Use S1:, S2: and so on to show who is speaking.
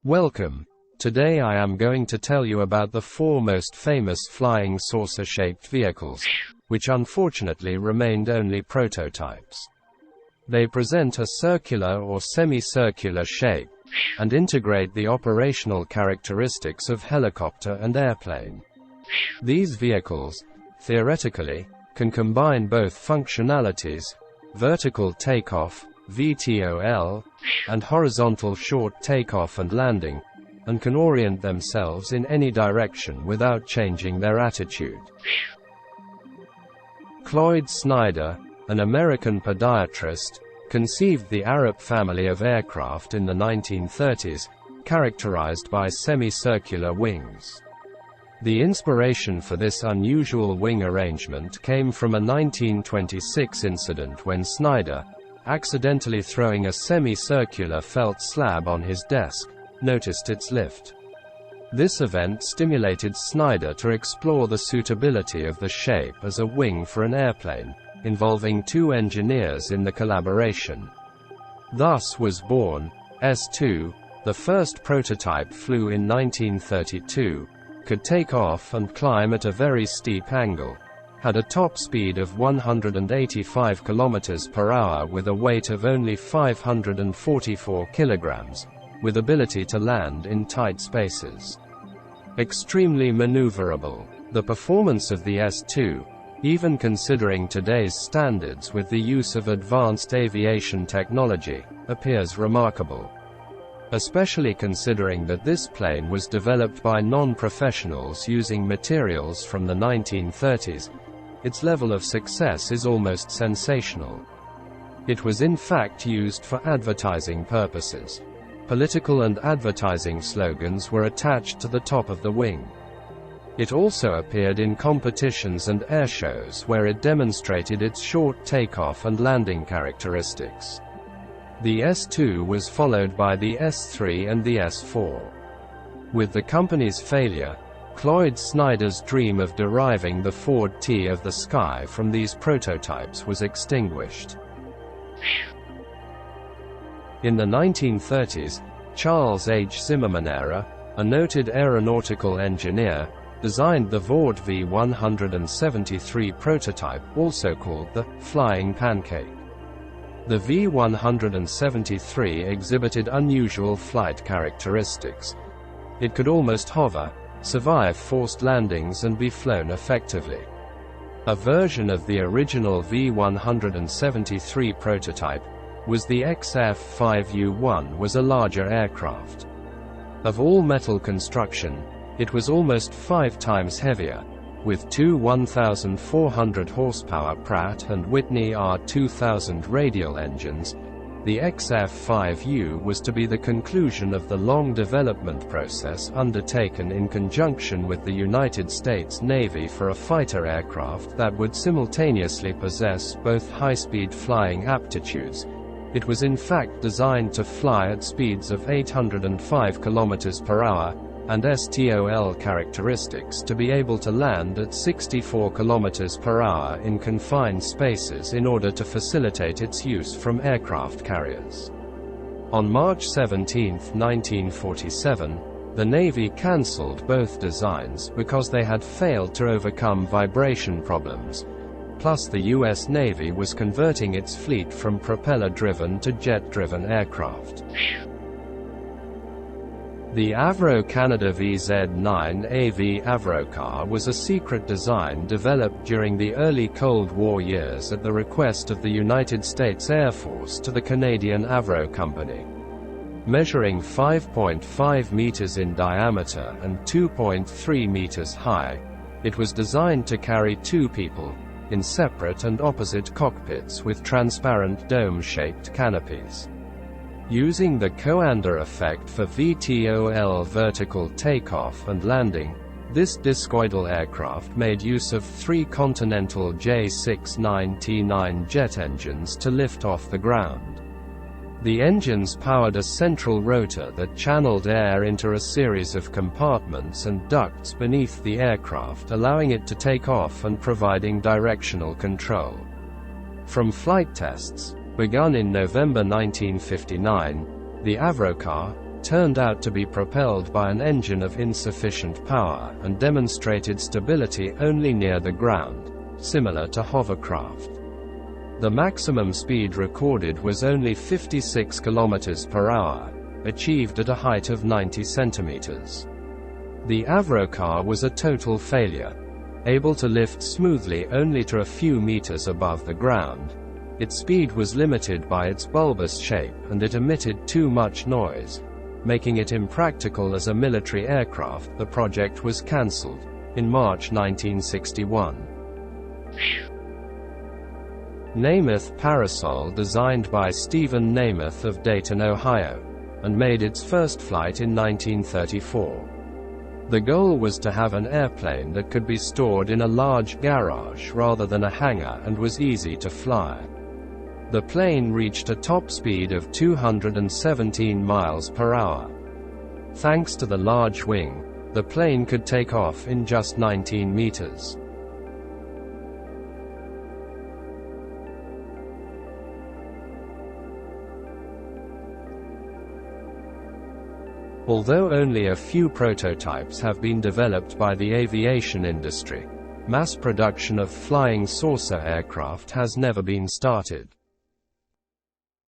S1: Welcome. Today I am going to tell you about the four most famous flying saucer-shaped vehicles, which unfortunately remained only prototypes. They present a circular or semicircular shape, and integrate the operational characteristics of helicopter and airplane. These vehicles, theoretically, can combine both functionalities, vertical takeoff, VTOL, and horizontal short takeoff and landing, and can orient themselves in any direction without changing their attitude. Cloyd Snyder, an American podiatrist, conceived the Arup family of aircraft in the 1930s, characterized by semicircular wings. The inspiration for this unusual wing arrangement came from a 1926 incident when Snyder, accidentally throwing a semicircular felt slab on his desk, noticed its lift. This event stimulated Snyder to explore the suitability of the shape as a wing for an airplane, involving two engineers in the collaboration. Thus was born S-2. The first prototype flew in 1932, could take off and climb at a very steep angle, had a top speed of 185 km per hour with a weight of only 544 kilograms, with ability to land in tight spaces. Extremely maneuverable. The performance of the S-2, even considering today's standards with the use of advanced aviation technology, appears remarkable. Especially considering that this plane was developed by non-professionals using materials from the 1930s, its level of success is almost sensational. It was in fact used for advertising purposes. Political and advertising slogans were attached to the top of the wing. It also appeared in competitions and air shows where it demonstrated its short takeoff and landing characteristics. The S-2 was followed by the S-3 and the S-4. With the company's failure, Cloyd Snyder's dream of deriving the Ford T of the sky from these prototypes was extinguished. In the 1930s, Charles H. Zimmermann, a noted aeronautical engineer, designed the Vought V-173 prototype, also called the flying pancake. The V-173 exhibited unusual flight characteristics. It could almost hover, survive forced landings and be flown effectively. A version of the original V-173 prototype was the XF-5U-1, was a larger aircraft. Of all metal construction, it was almost 5 times heavier, with two 1,400 horsepower Pratt & Whitney R2000 radial engines. The XF-5U was to be the conclusion of the long development process undertaken in conjunction with the United States Navy for a fighter aircraft that would simultaneously possess both high-speed flying aptitudes. It was in fact designed to fly at speeds of 805 km per hour, and STOL characteristics to be able to land at 64 km per hour in confined spaces in order to facilitate its use from aircraft carriers. On March 17, 1947, the Navy cancelled both designs because they had failed to overcome vibration problems. Plus the US Navy was converting its fleet from propeller-driven to jet-driven aircraft. The Avro Canada VZ-9-AV Avrocar was a secret design developed during the early Cold War years at the request of the United States Air Force to the Canadian Avro Company. Measuring 5.5 meters in diameter and 2.3 meters high, it was designed to carry two people, in separate and opposite cockpits with transparent dome-shaped canopies. Using the Coanda effect for VTOL vertical takeoff and landing, this discoidal aircraft made use of 3 Continental J69T9 jet engines to lift off the ground. The engines powered a central rotor that channeled air into a series of compartments and ducts beneath the aircraft, allowing it to take off and providing directional control. From flight tests, begun in November 1959, the Avrocar, turned out to be propelled by an engine of insufficient power, and demonstrated stability only near the ground, similar to hovercraft. The maximum speed recorded was only 56 km per hour, achieved at a height of 90 centimeters. The Avrocar was a total failure. Able to lift smoothly only to a few meters above the ground, its speed was limited by its bulbous shape and it emitted too much noise, making it impractical as a military aircraft. The project was cancelled in March 1961. Nemeth Parasol, designed by Stephen Nemeth of Dayton, Ohio, and made its first flight in 1934. The goal was to have an airplane that could be stored in a large garage rather than a hangar and was easy to fly. The plane reached a top speed of 217 miles per hour. Thanks to the large wing, the plane could take off in just 19 meters. Although only a few prototypes have been developed by the aviation industry, mass production of flying saucer aircraft has never been started.